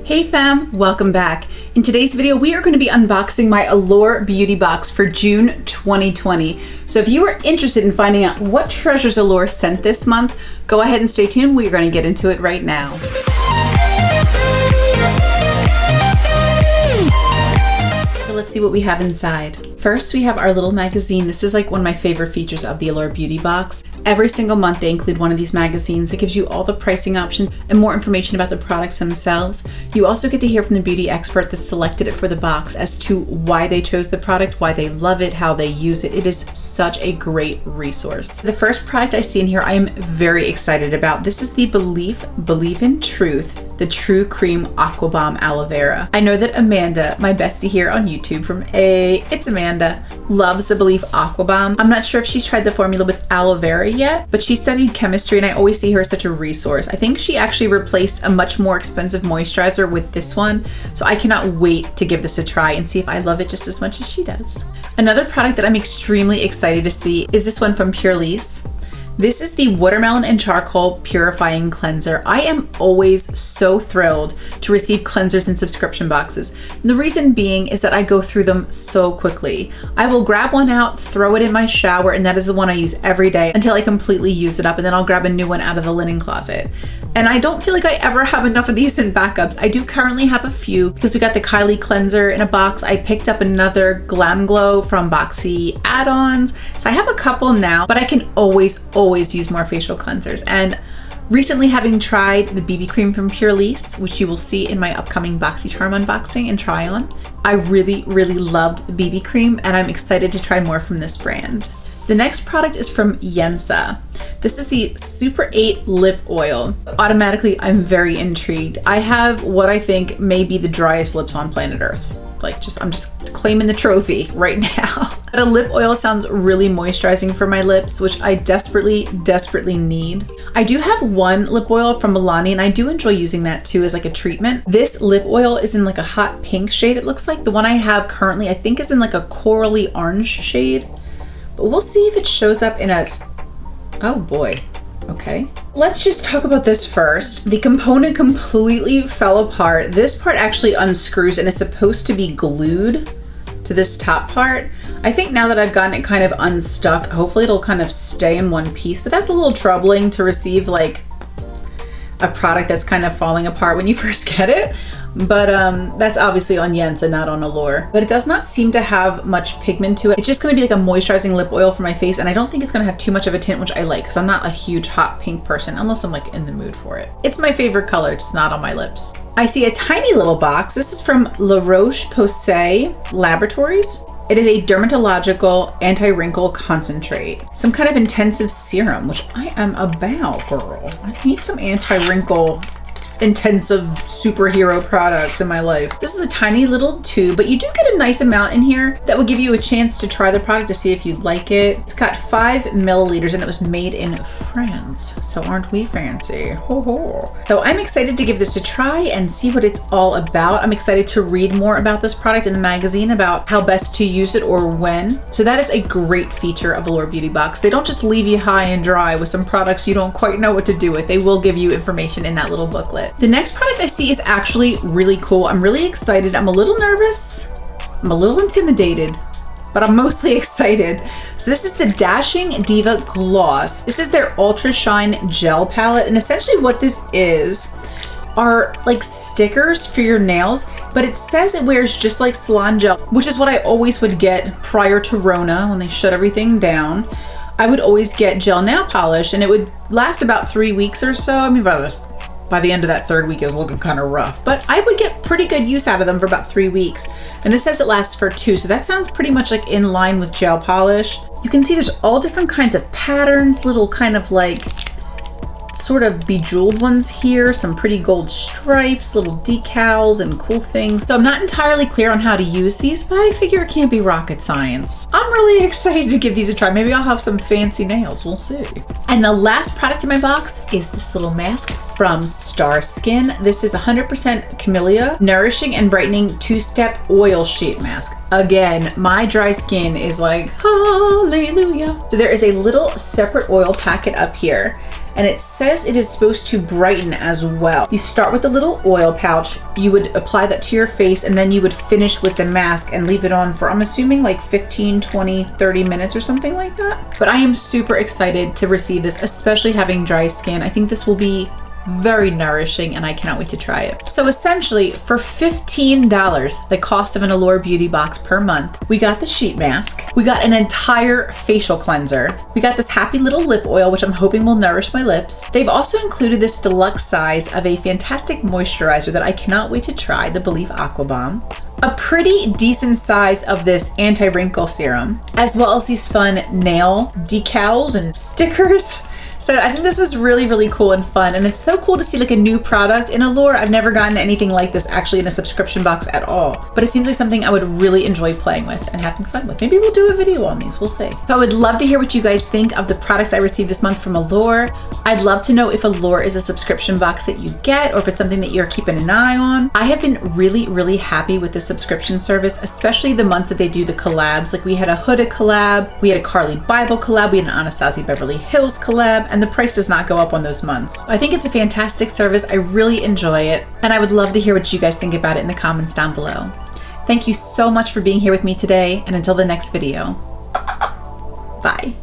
Hey fam, welcome back. In today's video, we are going to be unboxing my Allure Beauty Box for June 2020. So if you are interested in finding out what treasures Allure sent this month, go ahead and stay tuned. We're going to get into it right now. So let's see what we have inside. First, we have our little magazine. This is like one of my favorite features of the Allure Beauty Box. Every single month they include one of these magazines that gives you all the pricing options and more information about the products themselves. You also get to hear from the beauty expert that selected it for the box as to why they chose the product, why they love it, how they use it. It is such a great resource. The first product I see in here I am very excited about. This is the Believe in Truth, the True Cream Aqua Bomb Aloe Vera. I know that Amanda, my bestie here on YouTube from It's Amanda, loves the Believe Aqua Bomb. I'm not sure if she's tried the formula with aloe vera yet, but she studied chemistry and I always see her as such a resource. I think she actually replaced a much more expensive moisturizer with this one, so I cannot wait to give this a try and see if I love it just as much as she does. Another product that I'm extremely excited to see is this one from Pur Lisse. This is the Watermelon and Charcoal Purifying Cleanser. I am always so thrilled to receive cleansers in subscription boxes. And the reason being is that I go through them so quickly. I will grab one out, throw it in my shower, and that is the one I use every day until I completely use it up, and then I'll grab a new one out of the linen closet. And I don't feel like I ever have enough of these in backups. I do currently have a few because we got the Kylie cleanser in a box. I picked up another Glam Glow from Boxy add-ons. So I have a couple now, but I can always use more facial cleansers. And recently, having tried the BB cream from Pur Lisse, which you will see in my upcoming BoxyCharm unboxing and try on, I really loved the BB cream and I'm excited to try more from this brand. The next product is from Yensa. This is the Super 8 Lip Oil. Automatically, I'm very intrigued. I have what I think may be the driest lips on planet Earth. I'm just claiming the trophy right now. But a lip oil sounds really moisturizing for my lips, which I desperately need. I do have one lip oil from Milani and I do enjoy using that too as like a treatment. This lip oil is in like a hot pink shade, it looks like. The one I have currently I think is in like a corally orange shade. But we'll see if it shows up in a, oh boy, okay. Let's just talk about this first. The component completely fell apart. This part actually unscrews and is supposed to be glued to this top part. I think now that I've gotten it kind of unstuck, hopefully it'll kind of stay in one piece, but that's a little troubling to receive like a product that's kind of falling apart when you first get it. But that's obviously on Yensa, not on Allure. But it does not seem to have much pigment to it. It's just gonna be like a moisturizing lip oil for my face, and I don't think it's gonna have too much of a tint, which I like, because I'm not a huge hot pink person, unless I'm like in the mood for it. It's my favorite color, it's not on my lips. I see a tiny little box. This is from Roche Posay Laboratories. It is a dermatological anti-wrinkle concentrate. Some kind of intensive serum, which I am about, girl. I need some anti-wrinkle intensive superhero products in my life. This is a tiny little tube, but you do get a nice amount in here that will give you a chance to try the product to see if you like it. It's got 5 milliliters and it was made in France. So aren't we fancy? Ho ho. So I'm excited to give this a try and see what it's all about. I'm excited to read more about this product in the magazine about how best to use it or when. So that is a great feature of Allure Beauty Box. They don't just leave you high and dry with some products you don't quite know what to do with. They will give you information in that little booklet. The next product I see is actually really cool. I'm really excited. I'm a little nervous. I'm a little intimidated, but I'm mostly excited. So this is the Dashing Diva Gloss. This is their Ultra Shine Gel Palette. And essentially what this is are like stickers for your nails, but it says it wears just like salon gel, which is what I always would get prior to Rona when they shut everything down. I would always get gel nail polish and it would last about 3 weeks or so. I mean, by the end of that 3rd week, it was looking kind of rough, but I would get pretty good use out of them for about 3 weeks. And this says it lasts for 2, so that sounds pretty much like in line with gel polish. You can see there's all different kinds of patterns, little kind of like sort of bejeweled ones here, some pretty gold stripes, little decals and cool things. So I'm not entirely clear on how to use these, but I figure it can't be rocket science. I'm really excited to give these a try. Maybe I'll have some fancy nails, we'll see. And the last product in my box is this little mask from Star Skin. This is 100% Camellia Nourishing and Brightening 2-Step Oil Sheet Mask. Again, my dry skin is like, hallelujah. So there is a little separate oil packet up here. and it says it is supposed to brighten as well. You start with a little oil pouch, you would apply that to your face, and then you would finish with the mask and leave it on for, I'm assuming, like 15, 20, 30 minutes or something like that. But I am super excited to receive this, especially having dry skin. I think this will be very nourishing and I cannot wait to try it. So essentially, for $15, the cost of an Allure Beauty Box per month, we got the sheet mask, we got an entire facial cleanser, we got this happy little lip oil, which I'm hoping will nourish my lips. They've also included this deluxe size of a fantastic moisturizer that I cannot wait to try, the Believe Aqua Bomb, a pretty decent size of this anti-wrinkle serum, as well as these fun nail decals and stickers. So I think this is really, really cool and fun. And it's so cool to see like a new product in Allure. I've never gotten anything like this actually in a subscription box at all. But it seems like something I would really enjoy playing with and having fun with. Maybe we'll do a video on these, we'll see. So I would love to hear what you guys think of the products I received this month from Allure. I'd love to know if Allure is a subscription box that you get or if it's something that you're keeping an eye on. I have been really, really happy with the subscription service, especially the months that they do the collabs. Like we had a Huda collab, we had a Carly Bible collab, we had an Anastasia Beverly Hills collab, and the price does not go up on those months. I think it's a fantastic service. I really enjoy it, and I would love to hear what you guys think about it in the comments down below. Thank you so much for being here with me today, and until the next video, bye.